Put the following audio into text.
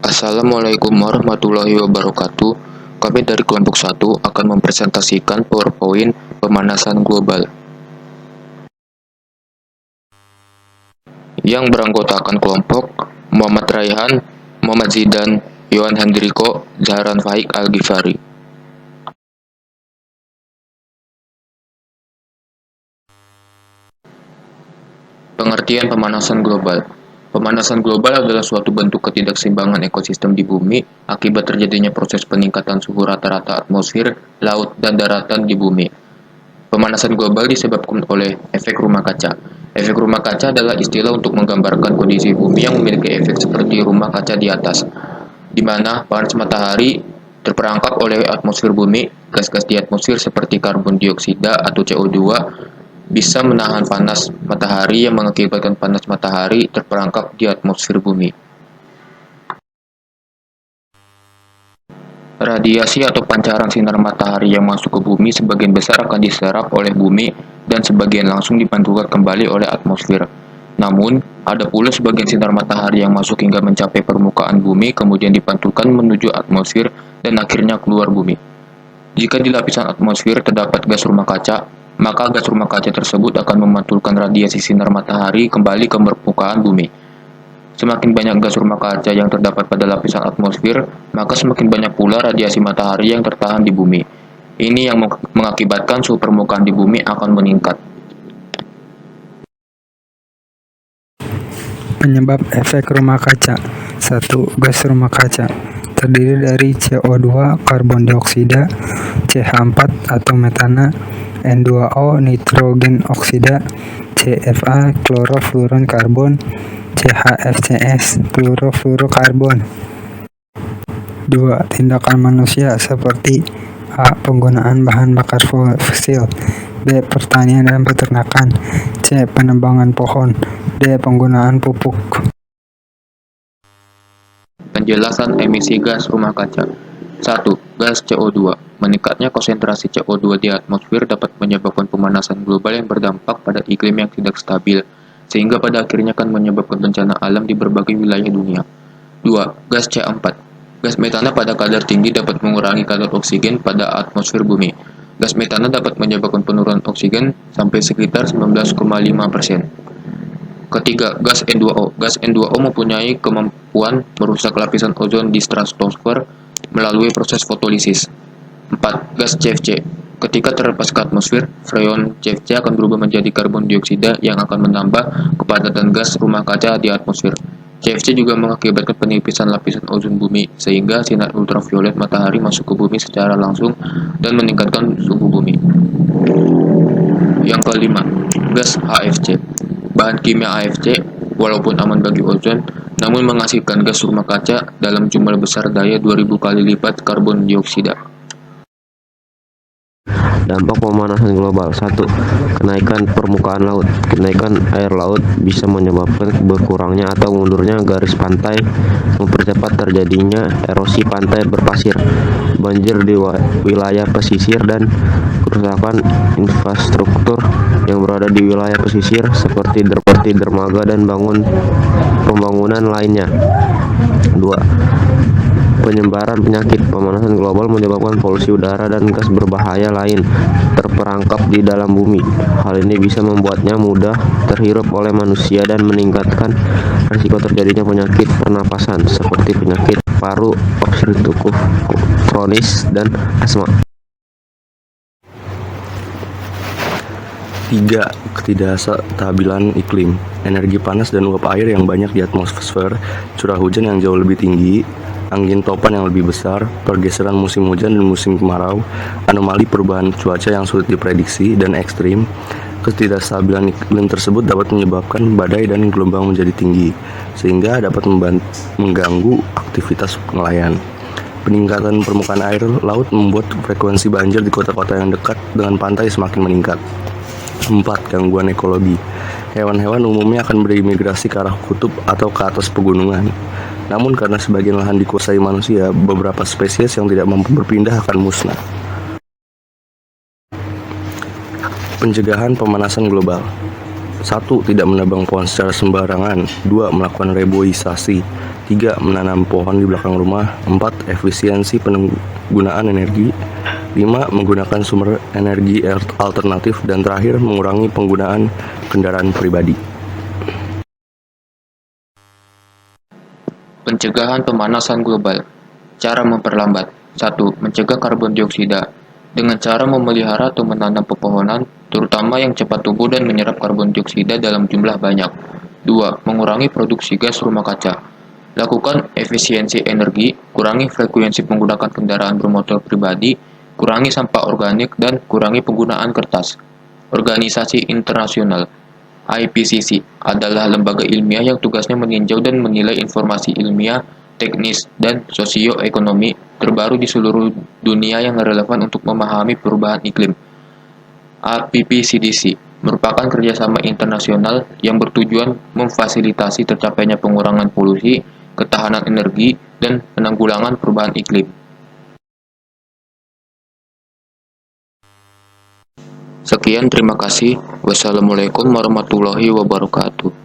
Assalamualaikum warahmatullahi wabarakatuh. Kami dari kelompok 1 akan mempresentasikan PowerPoint pemanasan global yang beranggotakan kelompok Muhammad Raihan, Muhammad Zidan, Yohan Hendriko, Zahran Faik Al-Ghifari. Pengertian pemanasan global. Pemanasan global adalah suatu bentuk ketidakseimbangan ekosistem di bumi akibat terjadinya proses peningkatan suhu rata-rata atmosfer, laut, dan daratan di bumi. Pemanasan global disebabkan oleh efek rumah kaca. Efek rumah kaca adalah istilah untuk menggambarkan kondisi bumi yang memiliki efek seperti rumah kaca di atas, di mana panas matahari terperangkap oleh atmosfer bumi. Gas-gas di atmosfer seperti karbon dioksida atau CO2 bisa menahan panas matahari yang mengakibatkan panas matahari terperangkap di atmosfer bumi. Radiasi atau pancaran sinar matahari yang masuk ke bumi sebagian besar akan diserap oleh bumi dan sebagian langsung dipantulkan kembali oleh atmosfer. Namun, ada pula sebagian sinar matahari yang masuk hingga mencapai permukaan bumi kemudian dipantulkan menuju atmosfer dan akhirnya keluar bumi. Jika di lapisan atmosfer terdapat gas rumah kaca, maka gas rumah kaca tersebut akan memantulkan radiasi sinar matahari kembali ke permukaan bumi. Semakin banyak gas rumah kaca yang terdapat pada lapisan atmosfer, maka semakin banyak pula radiasi matahari yang tertahan di bumi. Ini yang mengakibatkan suhu permukaan di bumi akan meningkat. Penyebab efek rumah kaca. 1. Gas rumah kaca terdiri dari CO2, karbon dioksida, CH4 atau metana, N2O, nitrogen oksida, CFA, klorofluorokarbon, CHFCS, klorofluorokarbon. 2. Tindakan manusia seperti A. Penggunaan bahan bakar fosil, B. Pertanian dan peternakan, C. Penebangan pohon, D. Penggunaan pupuk. Penjelasan emisi gas rumah kaca. 1. Gas CO2. Meningkatnya konsentrasi CO2 di atmosfer dapat menyebabkan pemanasan global yang berdampak pada iklim yang tidak stabil, sehingga pada akhirnya akan menyebabkan bencana alam di berbagai wilayah dunia. 2. Gas C4. Gas metana pada kadar tinggi dapat mengurangi kadar oksigen pada atmosfer bumi. Gas metana dapat menyebabkan penurunan oksigen sampai sekitar 19,5%. Ketiga, gas N2O. Gas N2O mempunyai kemampuan merusak lapisan ozon di stratosfer melalui proses fotolisis. 4. Gas CFC. Ketika terlepas ke atmosfer, freon CFC akan berubah menjadi karbon dioksida yang akan menambah kepadatan gas rumah kaca di atmosfer. CFC juga mengakibatkan penipisan lapisan ozon bumi, sehingga sinar ultraviolet matahari masuk ke bumi secara langsung dan meningkatkan suhu bumi. Yang kelima, gas HFC. Bahan kimia HFC, walaupun aman bagi ozon, namun menghasilkan gas rumah kaca dalam jumlah besar daya 2000 kali lipat karbon dioksida. Dampak pemanasan global. 1. Kenaikan permukaan laut. Kenaikan air laut bisa menyebabkan berkurangnya atau mundurnya garis pantai, mempercepat terjadinya erosi pantai berpasir, banjir di wilayah pesisir, dan kerusakan infrastruktur yang berada di wilayah pesisir seperti dermaga dan pembangunan lainnya. 2. Penyebaran penyakit. Pemanasan global menyebabkan polusi udara dan gas berbahaya lain terperangkap di dalam bumi. Hal ini bisa membuatnya mudah terhirup oleh manusia dan meningkatkan risiko terjadinya penyakit pernapasan seperti penyakit paru obstruktif kronis dan asma. 3. Ketidakstabilan iklim. Energi panas dan uap air yang banyak di atmosfer, curah hujan yang jauh lebih tinggi, angin topan yang lebih besar, pergeseran musim hujan dan musim kemarau, anomali perubahan cuaca yang sulit diprediksi dan ekstrim. Ketidakstabilan iklim tersebut dapat menyebabkan badai dan gelombang menjadi tinggi, sehingga dapat mengganggu aktivitas nelayan. Peningkatan permukaan air laut membuat frekuensi banjir di kota-kota yang dekat dengan pantai semakin meningkat. 4. Gangguan ekologi. Hewan-hewan umumnya akan berimigrasi ke arah kutub atau ke atas pegunungan. Namun karena sebagian lahan dikuasai manusia, beberapa spesies yang tidak mampu berpindah akan musnah. Pencegahan pemanasan global. 1. Tidak menebang pohon secara sembarangan. 2. Melakukan reboisasi. 3. Menanam pohon di belakang rumah. 4. Efisiensi penggunaan energi. 5. Menggunakan sumber energi alternatif. Dan terakhir, mengurangi penggunaan kendaraan pribadi. Pencegahan pemanasan global. Cara memperlambat. 1. Mencegah karbon dioksida dengan cara memelihara atau menanam pepohonan, terutama yang cepat tumbuh dan menyerap karbon dioksida dalam jumlah banyak. 2. Mengurangi produksi gas rumah kaca. Lakukan efisiensi energi, kurangi frekuensi menggunakan kendaraan bermotor pribadi, kurangi sampah organik, dan kurangi penggunaan kertas. Organisasi internasional IPCC adalah lembaga ilmiah yang tugasnya meninjau dan menilai informasi ilmiah, teknis, dan sosioekonomi terbaru di seluruh dunia yang relevan untuk memahami perubahan iklim. IPCC merupakan kerjasama internasional yang bertujuan memfasilitasi tercapainya pengurangan polusi, ketahanan energi, dan penanggulangan perubahan iklim. Sekian, terima kasih. Wassalamualaikum warahmatullahi wabarakatuh.